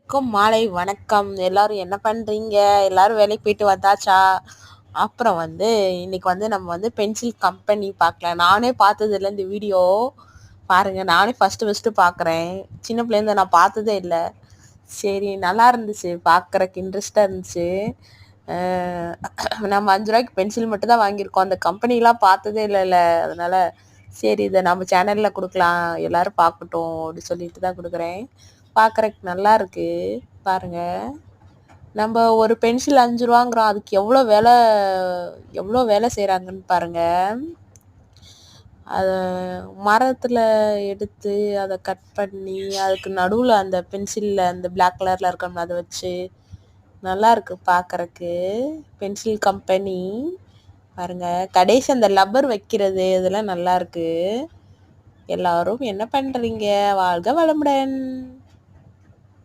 எல்லோருக்கும் மாலை வணக்கம். எல்லாரும் என்ன பண்றீங்க? எல்லாரும் வேலைக்கு போயிட்டு வந்தாச்சா? அப்புறம் இன்னைக்கு நம்ம பென்சில் கம்பெனி பார்க்கலாம். நானே பார்த்ததில்ல இந்த வீடியோ. பாருங்க, நானே ஃபர்ஸ்ட் பார்க்குறேன். சின்ன பிள்ளைங்க நான் பார்த்ததே இல்லை. சரி, நல்லா இருந்துச்சு, பார்க்குறக்கு இன்ட்ரெஸ்டா இருந்துச்சு. நம்ம 5 ரூபாய்க்கு பென்சில் மட்டும் தான் வாங்கியிருக்கோம். அந்த கம்பெனிலாம் பார்த்ததே இல்லைல்ல. அதனால சரி, இதை நம்ம சேனல்ல கொடுக்கலாம், எல்லாரும் பார்க்கட்டும் அப்படின்னு சொல்லிட்டு தான் கொடுக்குறேன். பார்க்குறக்கு நல்லா இருக்கு. பாருங்க, நம்ம ஒரு பென்சில் 5 ரூபாங்கிறோம், அதுக்கு எவ்வளோ வேலை செய்கிறாங்கன்னு பாருங்க. அதை மரத்தில் எடுத்து அதை கட் பண்ணி அதுக்கு நடுவில் அந்த பென்சிலில் அந்த பிளாக் கலரில் இருக்கணும், அதை வச்சு நல்லா இருக்கு பார்க்குறக்கு. பென்சில் கம்பெனி பாருங்க, கடைசி அந்த லப்பர் வைக்கிறது இதெல்லாம் நல்லா இருக்கு. எல்லாரும் என்ன பண்றீங்க? வாழ்க வளமுடன்.